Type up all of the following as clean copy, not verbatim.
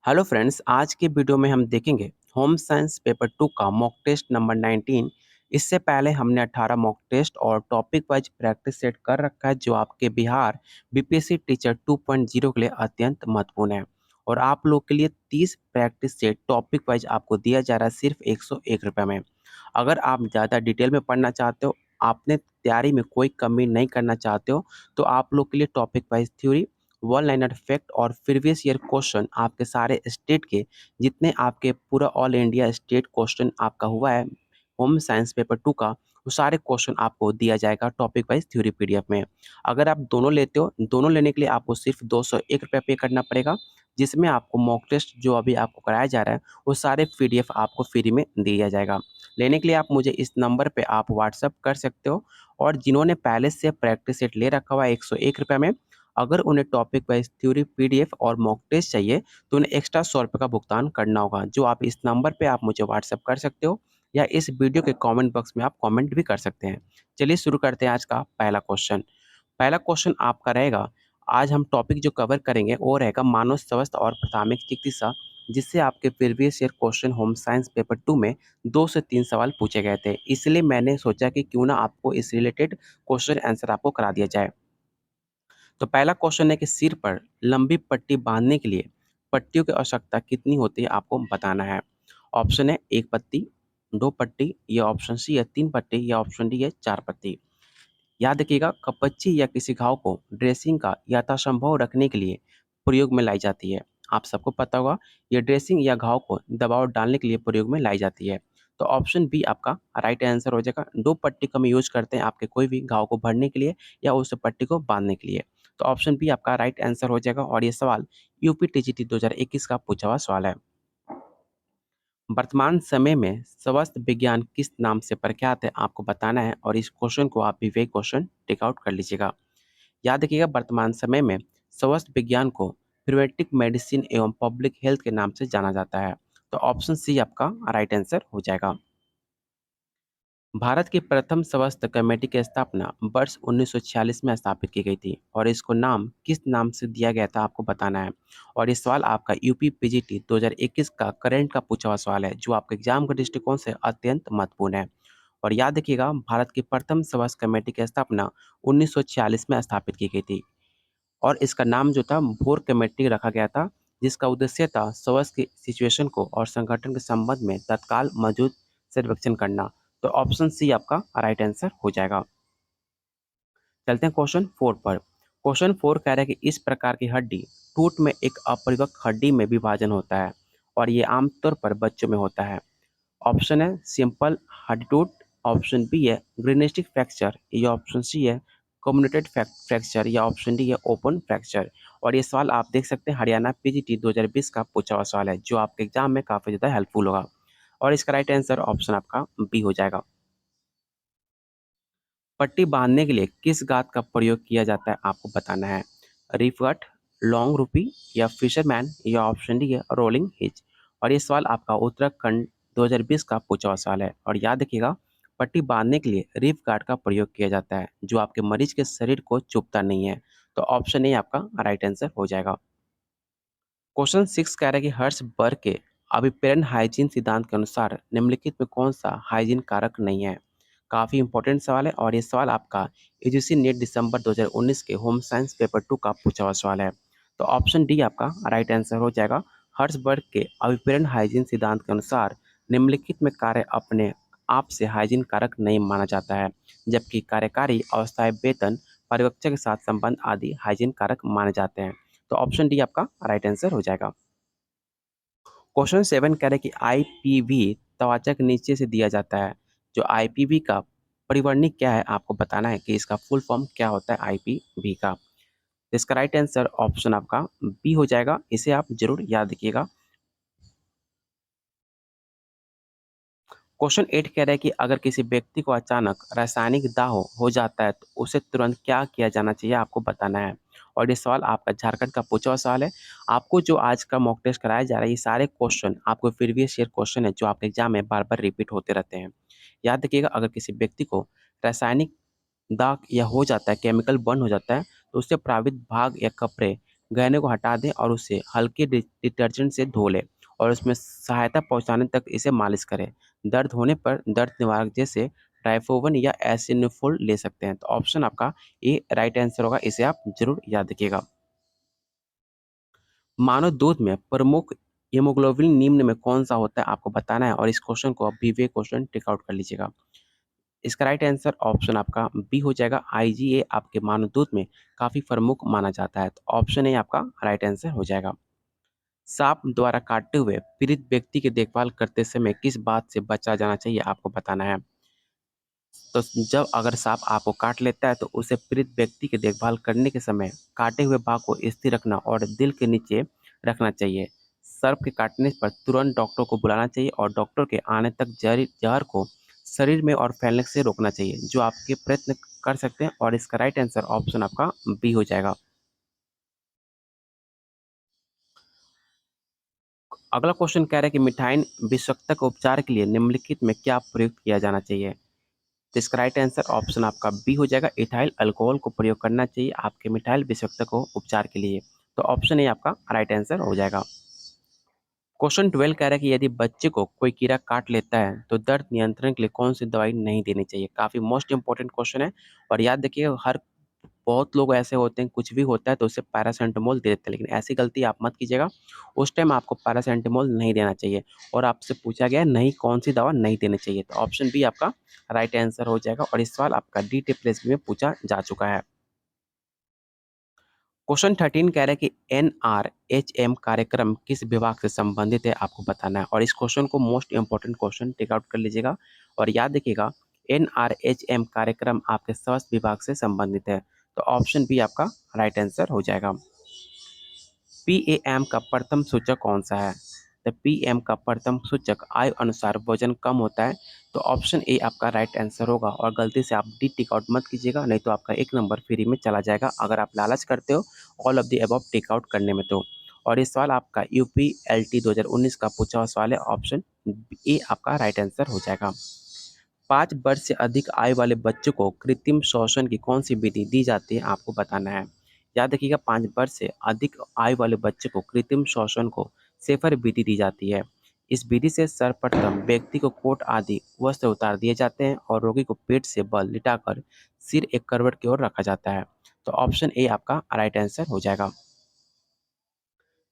Hello friends, आज के video में हम देखेंगे होम साइंस पेपर 2 का मॉक टेस्ट नंबर 19। इससे पहले हमने 18 मॉक टेस्ट और टॉपिक वाइज प्रैक्टिस सेट कर रखा है जो आपके बिहार बीपीएससी टीचर 2.0 के लिए अत्यंत महत्वपूर्ण है। और आप लोग के लिए 30 प्रैक्टिस सेट टॉपिक वाइज आपको दिया जा रहा है सिर्फ 101 रुपये में। अगर आप ज़्यादा डिटेल में पढ़ना चाहते हो, आपने तैयारी में कोई कमी नहीं करना चाहते हो, तो आप लोग के लिए topic wise theory, one liner fact और प्रीवियस ईयर क्वेश्चन आपके सारे स्टेट के जितने आपके पूरा ऑल इंडिया स्टेट क्वेश्चन आपका हुआ है होम साइंस पेपर 2 का, वो सारे क्वेश्चन आपको दिया जाएगा टॉपिक वाइज थ्योरी पीडीएफ में। अगर आप दोनों लेते हो, दोनों लेने के लिए आपको सिर्फ 201 रुपये पे करना पड़ेगा, जिसमें आपको मॉक टेस्ट जो अभी आपको कराया जा रहा है वो सारे पीडीएफ आपको फ्री में दिया जाएगा। लेने के लिए आप मुझे इस नंबर पे आप व्हाट्सअप कर सकते हो। और जिन्होंने पहले से प्रैक्टिस सेट ले रखा हुआ है 101 रुपये में, अगर उन्हें टॉपिक वाइज थ्योरी पीडीएफ और मॉक टेस्ट चाहिए तो उन्हें एक्स्ट्रा 100 रुपये का भुगतान करना होगा, जो आप इस नंबर पे आप मुझे व्हाट्सअप कर सकते हो या इस वीडियो के कमेंट बॉक्स में आप कमेंट भी कर सकते हैं। चलिए शुरू करते हैं आज का पहला क्वेश्चन। पहला क्वेश्चन आपका रहेगा, आज हम टॉपिक जो कवर करेंगे वो रहेगा मानव स्वास्थ्य और प्राथमिक चिकित्सा, जिससे आपके previous year question home science paper 2 में 2 से 3 सवाल पूछे गए थे। इसलिए मैंने सोचा कि क्यों ना आपको इस रिलेटेड क्वेश्चन आंसर आपको करा दिया जाए। तो पहला क्वेश्चन है कि सिर पर लंबी पट्टी बांधने के लिए पट्टियों की आवश्यकता कितनी होती है, आपको बताना है। ऑप्शन है 1 पत्ती, 2 पट्टी, या ऑप्शन सी है 3 पट्टी, या ऑप्शन डी है 4 पत्ती। याद रखिएगा, कपच्ची या किसी घाव को ड्रेसिंग का यथासंभव रखने के लिए प्रयोग में लाई जाती है। आप सबको पता होगा, ये ड्रेसिंग या घाव को दबाव डालने के लिए प्रयोग में लाई जाती है। तो ऑप्शन बी आपका राइट आंसर हो जाएगा। 2 पट्टी का हम यूज करते हैं आपके कोई भी घाव को भरने के लिए या उस पट्टी को बांधने के लिए। तो ऑप्शन बी आपका राइट आंसर हो जाएगा। और ये सवाल यूपी टीजीटी 2021 का पूछा हुआ सवाल है। वर्तमान समय में स्वास्थ्य विज्ञान किस नाम से प्रख्यात है, आपको बताना है। और इस क्वेश्चन को आप विवेक क्वेश्चन टेक आउट कर लीजिएगा। याद रखिएगा, वर्तमान समय में स्वास्थ्य विज्ञान को प्रिवेंटिव मेडिसिन एवं पब्लिक हेल्थ के नाम से जाना जाता है। तो ऑप्शन सी आपका राइट आंसर हो जाएगा। भारत की प्रथम स्वास्थ्य कमेटी की स्थापना वर्ष 1946 में स्थापित की गई थी, और इसको नाम किस नाम से दिया गया था, आपको बताना है। और ये सवाल आपका यूपी पीजीटी 2021 का करंट का पूछा हुआ सवाल है, जो आपके एग्जाम के दृष्टिकोण से अत्यंत महत्वपूर्ण है। और याद रखिएगा, भारत की प्रथम स्वास्थ्य कमेटी की स्थापना 1946 में स्थापित की गई थी, और इसका नाम जो था भोर कमेटी रखा गया था, जिसका उद्देश्य था स्वास्थ्य की सिचुएशन को और संगठन के संबंध में तत्काल मौजूद सर्वेक्षण करना। तो ऑप्शन सी आपका राइट आंसर हो जाएगा। चलते हैं क्वेश्चन 4 पर। क्वेश्चन 4 कह रहा है कि इस प्रकार की हड्डी टूट में एक अपरिपक्व हड्डी में विभाजन होता है, और ये आमतौर पर बच्चों में होता है। ऑप्शन है सिंपल हड्डी टूट, ऑप्शन बी है ग्रेनिस्टिक फ्रैक्चर, या ऑप्शन सी है कम्युनेटेड फ्रैक्चर, या ऑप्शन डी है ओपन फ्रैक्चर। और ये सवाल आप देख सकते हैं हरियाणा पीजीटी 2020 का पूछा हुआ सवाल है, जो आपके एग्जाम में काफ़ी ज़्यादा हेल्पफुल होगा। और इसका राइट आंसर ऑप्शन आपका बी हो जाएगा। पट्टी बांधने के लिए किस गात का प्रयोग किया जाता है, आपको बताना है। रीफ गट, लॉन्ग रूपी, या फिशरमैन, या ऑप्शन डी है रोलिंग हिच। और ये सवाल आपका उत्तराखंड 2020 का पूछा हुआ सवाल है। और याद रखिएगा, पट्टी बांधने के लिए रीफ गार्ड का प्रयोग किया जाता है, जो आपके मरीज के शरीर को चुभता नहीं है। तो ऑप्शन ए आपका राइट आंसर हो जाएगा। क्वेश्चन 6 कह रहा है कि हर्षबर्ग के अभिप्रेरण हाइजीन सिद्धांत के अनुसार निम्नलिखित में कौन सा हाइजीन कारक नहीं है। काफ़ी इंपॉर्टेंट सवाल है, और ये सवाल आपका यूजीसी नेट दिसंबर 2019 के होम साइंस पेपर 2 का पूछा हुआ सवाल है। तो ऑप्शन डी आपका राइट आंसर हो जाएगा। हर्षबर्ग के अभिप्रेरण हाइजीन सिद्धांत के अनुसार निम्नलिखित में कार्य अपने आप से हाइजीन कारक नहीं माना जाता है, जबकि कार्यकारी अवस्थाएं, वेतन, परिवक्षता के साथ संबंध आदि हाइजीन कारक माने जाते हैं। तो ऑप्शन डी आपका राइट आंसर हो जाएगा। क्वेश्चन 7 कह रहे हैं कि आईपीवी त्वचा के नीचे से दिया जाता है। जो आईपीवी का परिवर्णी क्या है, आपको बताना है कि इसका फुल फॉर्म क्या होता है आईपीवी का। तो इसका राइट आंसर ऑप्शन आपका बी हो जाएगा। इसे आप जरूर याद रखिएगा। क्वेश्चन 8 कह रहा है कि अगर किसी व्यक्ति को अचानक रासायनिक दाह हो जाता है तो उसे तुरंत क्या किया जाना चाहिए, आपको बताना है। और ये सवाल आपका झारखंड का पूछा हुआ सवाल है। आपको जो आज का मॉक टेस्ट कराया जा रहा है, ये सारे क्वेश्चन आपको प्रीवियस ईयर क्वेश्चन है, जो आपके एग्जाम में बार बार रिपीट होते रहते हैं। याद रखिएगा, अगर किसी व्यक्ति को रासायनिक दाग या हो जाता है, केमिकल बर्न हो जाता है, तो उससे प्रभावित भाग या कपड़े गहने को हटा दें और उसे हल्के डिटर्जेंट से धो लें और उसमें सहायता पहुंचाने तक इसे मालिश करें। दर्द होने पर दर्द निवारक जैसे ट्राइफोवन या एसिनोफोल ले सकते हैं। तो ऑप्शन आपका ए राइट आंसर होगा, इसे आप जरूर याद रखिएगा। मानव दूध में प्रमुख हीमोग्लोबिन निम्न में कौन सा होता है आपको बताना है और इस क्वेश्चन को आप वे क्वेश्चन टेक आउट कर लीजिएगा। इसका राइट आंसर ऑप्शन आपका बी हो जाएगा। आईजीए आपके मानव दूध में काफी प्रमुख माना जाता है। तो ऑप्शन ए आपका राइट आंसर हो जाएगा। सांप द्वारा काटे हुए पीड़ित व्यक्ति की देखभाल करते समय किस बात से बचा जाना चाहिए आपको बताना है। तो जब अगर सांप आपको काट लेता है तो उसे पीड़ित व्यक्ति की देखभाल करने के समय काटे हुए भाग को स्थिर रखना और दिल के नीचे रखना चाहिए। सर्प के काटने पर तुरंत डॉक्टर को बुलाना चाहिए और डॉक्टर के आने तक जहर को शरीर में और फैलने से रोकना चाहिए, जो आपके प्रयत्न कर सकते हैं और इसका राइट आंसर ऑप्शन आपका बी हो जाएगा। अगला क्वेश्चन कह रहा है कि मिठाइन विषाक्तता के उपचार के लिए निम्नलिखित में क्या प्रयुक्त किया जाना चाहिए। तो इसका राइट आंसर ऑप्शन आपका बी हो जाएगा। इथाइल अल्कोहल को प्रयोग करना चाहिए आपके मिठाइल विषाक्तता को उपचार के लिए। तो ऑप्शन ए आपका राइट आंसर हो जाएगा। क्वेश्चन 12 कह रहा है कि यदि बच्चे को कोई कीड़ा काट लेता है तो दर्द नियंत्रण के लिए कौन सी दवाई नहीं देनी चाहिए। काफी मोस्ट इंपॉर्टेंट क्वेश्चन है और याद रखिए, हर बहुत लोग ऐसे होते हैं, कुछ भी होता है तो उसे पैरासेटामोल दे देते हैं, लेकिन ऐसी गलती आप मत कीजिएगा। उस टाइम आपको पैरासेटामोल नहीं देना चाहिए और आपसे पूछा गया है नहीं कौन सी दवा नहीं देनी चाहिए। तो ऑप्शन बी आपका राइट आंसर हो जाएगा और इस सवाल आपका डी टी में पूछा जा चुका है। क्वेश्चन 13 कह रहा है कि एनआरएचएम कार्यक्रम किस विभाग से संबंधित है आपको बताना है और इस क्वेश्चन को most important question take out कर लीजिएगा और याद रखिएगा, एनआरएचएम कार्यक्रम आपके स्वास्थ्य विभाग से संबंधित है। तो ऑप्शन बी आपका राइट आंसर हो जाएगा। पीएएम का प्रथम सूचक कौन सा है। तो पीएम का प्रथम सूचक आयु अनुसार वजन कम होता है। तो ऑप्शन ए आपका राइट आंसर होगा और गलती से आप डी टिक आउट मत कीजिएगा, नहीं तो आपका एक नंबर फ्री में चला जाएगा अगर आप लालच करते हो all of the above tick out करने में। तो और ये सवाल आपका यूपीएलटी 2019 का पूछा हुआ सवाल है। ऑप्शन ए आपका राइट आंसर हो जाएगा। 5 वर्ष से अधिक आयु वाले बच्चों को कृत्रिम श्वसन की कौन सी विधि दी जाती है आपको बताना है। याद रखिएगा, 5 वर्ष से अधिक आयु वाले बच्चे को कृत्रिम श्वसन को शेफर विधि दी जाती है। इस विधि से सर्वप्रथम व्यक्ति को कोट आदि वस्त्र उतार दिए जाते हैं और रोगी को पेट से बल लिटाकर सिर एक करवट की ओर रखा जाता है। तो ऑप्शन ए आपका राइट आंसर हो जाएगा।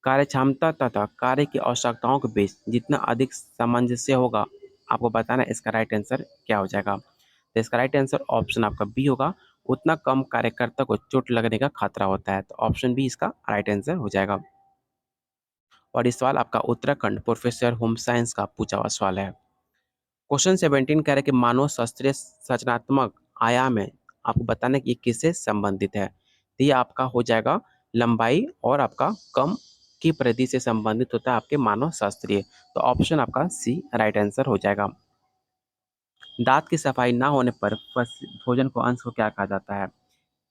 कार्यक्षमता तथा कार्य की आवश्यकताओं के बीच जितना अधिक सामंजस्य होगा आपको बताना है इसका राइट आंसर क्या हो जाएगा। तो इसका राइट आंसर ऑप्शन आपका बी होगा। उतना कम कार्यकर्ता को चोट लगने का खतरा होता है। तो ऑप्शन बी इसका राइट आंसर हो जाएगा। और इस सवाल आपका उत्तराखंड प्रोफेसर होम साइंस का पूछा हुआ सवाल है। क्वेश्चन 17 कह रहा है कि मानव शास्त्रीय संरचनात्मक आयाम है आपको बताना है कि ये किससे संबंधित है। तो ये आपका हो जाएगा लंबाई और आपका कम की परिधि से संबंधित होता है आपके मानव शास्त्रीय। तो ऑप्शन आपका सी राइट आंसर हो जाएगा। दांत की सफाई ना होने पर भोजन को अंश को क्या कहा जाता है।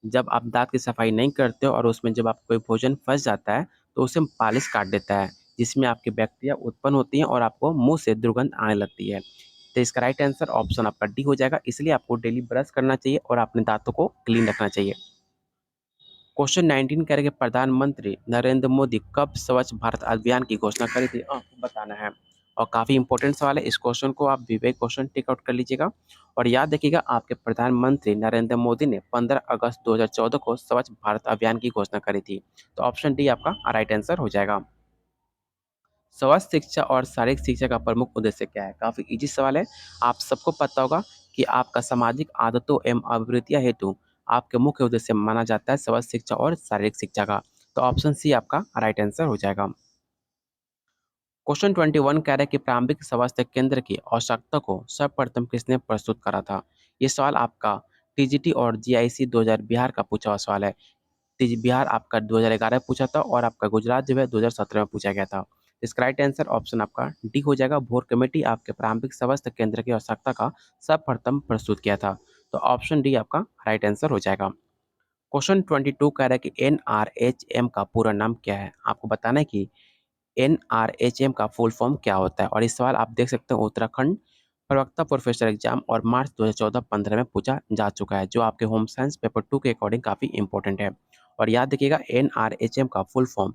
जब आप दांत की सफाई नहीं करते हो और उसमें जब आप कोई भोजन फंस जाता है तो उसे पालिश काट देता है, जिसमें आपकी बैक्टीरिया उत्पन्न होती हैं और आपको मुंह से दुर्गंध आने लगती है। तो इसका राइट आंसर ऑप्शन आपका डी हो जाएगा। इसलिए आपको डेली ब्रश करना चाहिए और अपने दांतों को क्लीन रखना चाहिए। क्वेश्चन 19 कह रहे कि प्रधानमंत्री नरेंद्र मोदी कब स्वच्छ भारत अभियान की घोषणा करी थी आपको बताना है। और काफ़ी इंपॉर्टेंट सवाल है, इस क्वेश्चन को आप विवेक क्वेश्चन टेक आउट कर लीजिएगा और याद रखिएगा, आपके प्रधानमंत्री नरेंद्र मोदी ने 15 अगस्त 2014 को स्वच्छ भारत अभियान की घोषणा करी थी। तो ऑप्शन डी आपका राइट आंसर हो जाएगा। स्वास्थ्य शिक्षा और शारीरिक शिक्षा का प्रमुख उद्देश्य क्या है। काफ़ी इजी सवाल है, आप सबको पता होगा कि आपका सामाजिक आदतों एवं अभिवृत्तियां हेतु आपके मुख्य उद्देश्य माना जाता है स्वास्थ्य शिक्षा और शारीरिक शिक्षा का। तो ऑप्शन सी आपका राइट आंसर हो जाएगा। क्वेश्चन 21 कह रहा है कि प्रारंभिक स्वास्थ्य केंद्र की आवश्यकता को सर्वप्रथम किसने प्रस्तुत करा था। ये सवाल आपका टीजीटी और जीआईसी 2000 बिहार का पूछा हुआ सवाल है। बिहार आपका 2011 में पूछा था और आपका गुजरात जो है 2017 में पूछा गया था। इसका राइट आंसर ऑप्शन आपका डी हो जाएगा। भोर कमेटी आपके प्रारंभिक स्वास्थ्य केंद्र की आवश्यकता का सर्वप्रथम प्रस्तुत किया था। तो ऑप्शन डी आपका राइट आंसर हो जाएगा। क्वेश्चन 22 कह रहा है कि एनआरएचएम का पूरा नाम क्या है। आपको बताना है कि एनआरएचएम का फुल फॉर्म क्या होता है और इस सवाल आप देख सकते हो उत्तराखंड प्रवक्ता प्रोफेसर एग्जाम और मार्च 2014-15 में पूछा जा चुका है, जो आपके होम साइंस पेपर 2 के अकॉर्डिंग काफ़ी इंपॉर्टेंट है। और याद रखिएगा NRHM का full form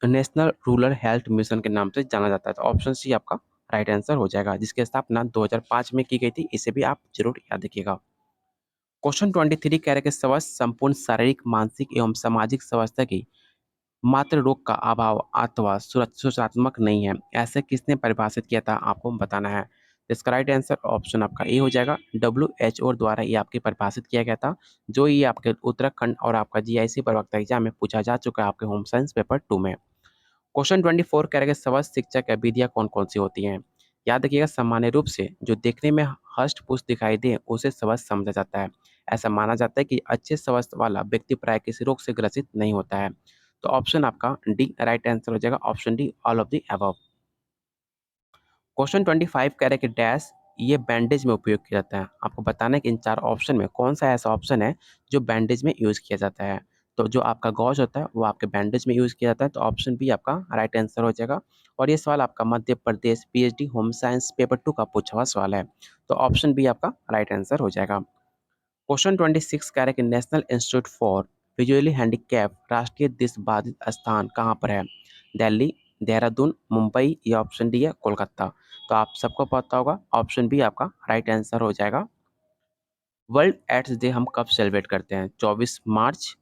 national rural health mission के नाम से जाना जाता है। तो ऑप्शन सी आपका राइट आंसर हो जाएगा, जिसकी स्थापना 2005 में की गई थी। इसे भी आप जरूर याद रखिएगा। क्वेश्चन 23 कह रहे हैं कि स्वस्थ संपूर्ण शारीरिक, मानसिक एवं सामाजिक स्वास्थ्य की मात्र रोग का अभाव अथवा सुरक्षात्मक नहीं है, ऐसे किसने परिभाषित किया था, आपको बताना है। तो इसका राइट आंसर ऑप्शन आपका ए हो जाएगा। WHO द्वारा ये आपके परिभाषित किया गया था, जो ये आपके उत्तराखंड और आपका GIC प्रवक्ता एग्जाम में पूछा जा चुका है आपके होम साइंस पेपर 2 में। क्वेश्चन 24 कह रहा है कि स्वस्थ शिक्षा की विधियां कौन कौन सी होती हैं। याद रखिएगा, सामान्य रूप से जो देखने में हष्ट पुष्ट दिखाई दे उसे स्वस्थ समझा जाता है। ऐसा माना जाता है कि अच्छे स्वास्थ्य वाला व्यक्ति प्राय किसी रोग से ग्रसित नहीं होता है। तो ऑप्शन आपका डी राइट आंसर हो जाएगा, option D all of the above. Question 25 कह रहे हैं कि डैश ये बैंडेज में उपयोग किया जाता है। आपको बताना है कि इन चार ऑप्शन में कौन सा ऐसा ऑप्शन है जो बैंडेज में यूज किया जाता है। तो जो आपका गॉज होता है वो आपके बैंडेज में यूज किया जाता है। तो ऑप्शन बी आपका राइट आंसर हो जाएगा। और ये सवाल आपका Madhya Pradesh PhD home science paper 2 का पूछा हुआ सवाल है। तो ऑप्शन बी आपका राइट आंसर हो जाएगा। क्वेश्चन 26 कह रहे हैं कि national institute for visually handicap राष्ट्रीय दृष्टिबाधित स्थान कहाँ पर है। दिल्ली, देहरादून, मुंबई या ऑप्शन डी है कोलकाता। तो आप सबको पता होगा, ऑप्शन बी आपका राइट आंसर हो जाएगा। वर्ल्ड एड्स डे हम कब सेलिब्रेट करते हैं? 24 मार्च,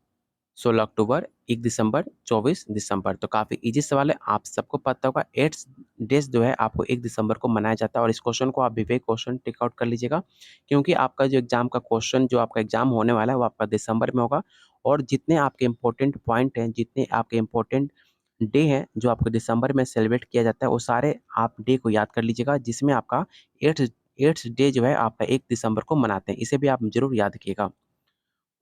16 अक्टूबर, 1 दिसंबर, 24 दिसंबर। तो काफ़ी इजी सवाल है, आप सबको पता होगा। एड्स डेज जो है आपको 1 दिसंबर को मनाया जाता है। और इस क्वेश्चन को आप विवेक क्वेश्चन टिक आउट कर लीजिएगा, क्योंकि आपका जो एग्जाम का क्वेश्चन जो आपका एग्जाम होने वाला है वो आपका दिसंबर में होगा। और जितने आपके इंपॉर्टेंट पॉइंट हैं, जितने आपके इंपॉर्टेंट डे हैं जो आपको दिसंबर में सेलिब्रेट किया जाता है, वो सारे आप डे को याद कर लीजिएगा, जिसमें आपका एट्स एट्स डे जो है आपका 1 दिसंबर को मनाते हैं। इसे भी आप जरूर याद रखिएगा।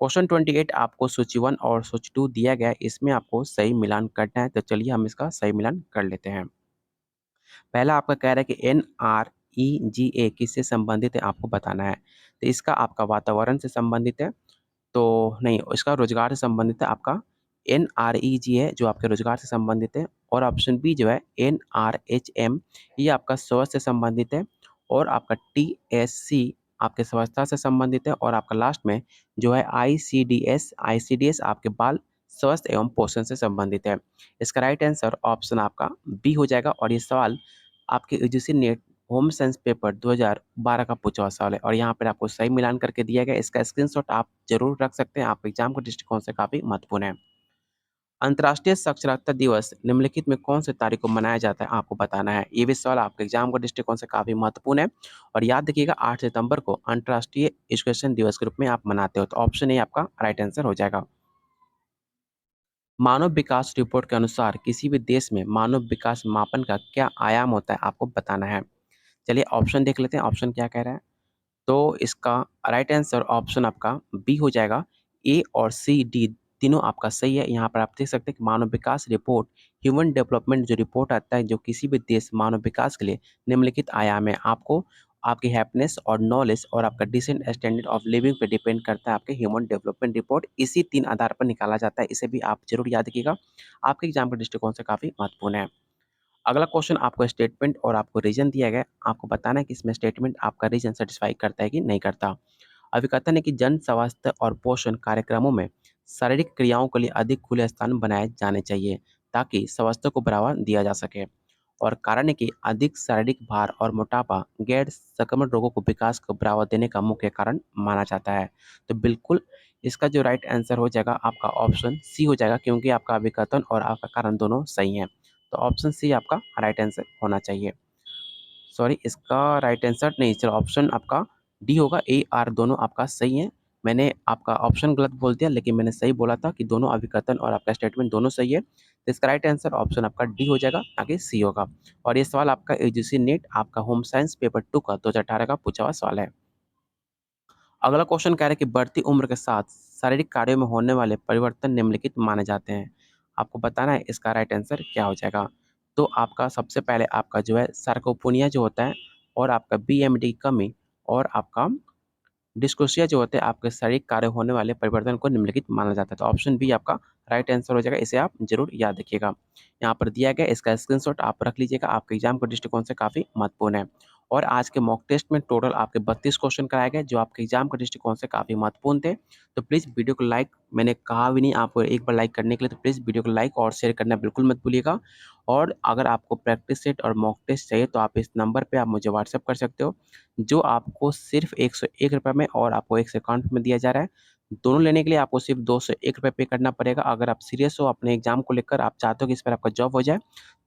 क्वेश्चन 28 आपको सूची 1 और सूची 2 दिया गया है, इसमें आपको सही मिलान करना है। तो चलिए हम इसका सही मिलान कर लेते हैं। पहला आपका कह रहा है कि NREGA किससे संबंधित है, आपको बताना है। तो इसका आपका वातावरण से संबंधित है, तो नहीं, इसका रोजगार से संबंधित है। आपका NREG है जो आपके रोजगार से संबंधित है। और ऑप्शन बी जो है NRHM, ये आपका स्वास्थ्य से संबंधित है। और आपका TSC आपके स्वच्छता से संबंधित है। और आपका लास्ट में जो है ICDS आपके बाल स्वास्थ्य एवं पोषण से संबंधित है। इसका राइट आंसर ऑप्शन आपका बी हो जाएगा। और ये सवाल आपके UGC net home science paper 2012 का पूछा हुआ सवाल है, और यहाँ पर आपको सही मिलान करके दिया गया। इसका स्क्रीनशॉट आप जरूर रख सकते हैं, आपके एग्जाम के दृष्टिकोण से काफी महत्वपूर्ण है। अंतर्राष्ट्रीय साक्षरता दिवस निम्नलिखित में कौन से तारीख को मनाया जाता है, आपको बताना है। ये भी सवाल आपके एग्जाम के दृष्टिकोण से काफी महत्वपूर्ण है। और याद रखिएगा, 8 सितंबर को अंतर्राष्ट्रीय एजुकेशन दिवस के रूप में आप मनाते हो। तो ऑप्शन ए आपका राइट आंसर हो जाएगा। मानव विकास रिपोर्ट के अनुसार किसी भी देश में मानव विकास मापन का क्या आयाम होता है, आपको बताना है। चलिए ऑप्शन देख लेते हैं, ऑप्शन क्या कह रहा है। तो इसका राइट आंसर ऑप्शन आपका बी हो जाएगा। ए और सी डी तीनों आपका सही है। यहाँ पर आप देख सकते हैं कि मानव विकास रिपोर्ट, ह्यूमन डेवलपमेंट जो रिपोर्ट आता है, जो किसी भी देश मानव विकास के लिए निम्नलिखित आयाम है, आपको आपकी हैप्पीनेस और नॉलेज और आपका डिसेंट स्टैंडर्ड ऑफ लिविंग पे डिपेंड करता है। आपके ह्यूमन डेवलपमेंट रिपोर्ट इसी 3 आधार पर निकाला जाता है। इसे भी आप जरूर याद रखिएगा, आपके एग्जाम के दृष्टिकोण से काफी महत्वपूर्ण है। अगला क्वेश्चन आपको स्टेटमेंट और आपको रीजन दिया गया है। आपको बताना है कि इसमें स्टेटमेंट आपका रीजन सेटिस्फाई करता है कि नहीं करता। अभिकथन है कि जन स्वास्थ्य और पोषण कार्यक्रमों में शारीरिक क्रियाओं के लिए अधिक खुले स्थान बनाए जाने चाहिए, ताकि स्वास्थ्य को बढ़ावा दिया जा सके। और कारण है कि अधिक शारीरिक भार और मोटापा गैर संक्रमण रोगों को विकास को बढ़ावा देने का मुख्य कारण माना जाता है। तो बिल्कुल इसका जो राइट आंसर हो जाएगा आपका ऑप्शन सी हो जाएगा, क्योंकि आपका अभिकथन और आपका कारण दोनों सही हैं। तो ऑप्शन सी आपका राइट आंसर होना चाहिए। सॉरी, इसका राइट आंसर नहीं, चलो ऑप्शन आपका डी होगा। ए आर दोनों आपका सही है। मैंने आपका ऑप्शन गलत बोल दिया, लेकिन मैंने सही बोला था कि दोनों अभिकथन और आपका स्टेटमेंट दोनों सही है। तो इसका राइट आंसर ऑप्शन आपका डी हो जाएगा, आगे सी होगा। और ये सवाल आपका UGC नेट आपका होम साइंस पेपर 2 का 2018 का पूछा हुआ सवाल है। अगला क्वेश्चन कह रहा है कि बढ़ती उम्र के साथ शारीरिक कार्यों में होने वाले परिवर्तन निम्नलिखित माने जाते हैं। आपको बताना है इसका राइट आंसर क्या हो जाएगा। तो आपका सबसे पहले आपका जो है सार्कोपोनिया जो होता है, और आपका BMD की कमी, और आपका डिस्कोसिया जो होते हैं, आपके शारीरिक कार्य होने वाले परिवर्तन को निम्नलिखित माना जाता है। तो ऑप्शन बी आपका राइट आंसर हो जाएगा। इसे आप जरूर याद रखिएगा। यहाँ पर दिया गया, इसका स्क्रीनशॉट आप रख लीजिएगा, आपके एग्जाम के दृष्टिकोण से काफी महत्वपूर्ण है। और आज के मॉक टेस्ट में टोटल आपके 32 क्वेश्चन कराए गए जो आपके एग्जाम के दृष्टिकोण से काफ़ी महत्वपूर्ण थे। तो प्लीज़ वीडियो को लाइक, मैंने कहा भी नहीं आपको एक बार लाइक करने के लिए, तो प्लीज़ वीडियो को लाइक और शेयर करना बिल्कुल मत भूलिएगा। और अगर आपको प्रैक्टिस सेट और मॉक टेस्ट चाहिए तो आप इस नंबर पे आप मुझे व्हाट्सएप कर सकते हो, जो आपको सिर्फ ₹101 में और आपको 1 सेकंड में दिया जा रहा है। दोनों लेने के लिए आपको सिर्फ ₹201 पे करना पड़ेगा। अगर आप सीरियस हो अपने एग्जाम को लेकर, आप चाहते हो कि इस पर आपका जॉब हो जाए,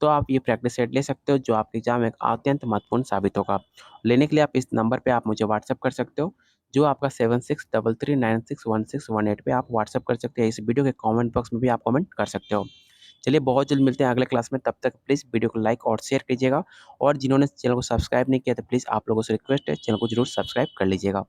तो आप ये प्रैक्टिस सेट ले सकते हो जो आपके एग्जाम में एक अत्यंत महत्वपूर्ण साबित होगा। लेने के लिए आप इस नंबर पे आप मुझे व्हाट्सएप कर सकते हो, जो आपका 7633961618 पे आप व्हाट्सएप कर सकते हैं। इस वीडियो के कमेंट बॉक्स में भी आप कमेंट कर सकते हो। चलिए बहुत जल्द मिलते हैं अगले क्लास में, तब तक प्लीज़ वीडियो को लाइक और शेयर कीजिएगा और जिन्होंने चैनल को सब्सक्राइब नहीं किया तो प्लीज़ आप लोगों से रिक्वेस्ट है चैनल को जरूर सब्सक्राइब कर लीजिएगा।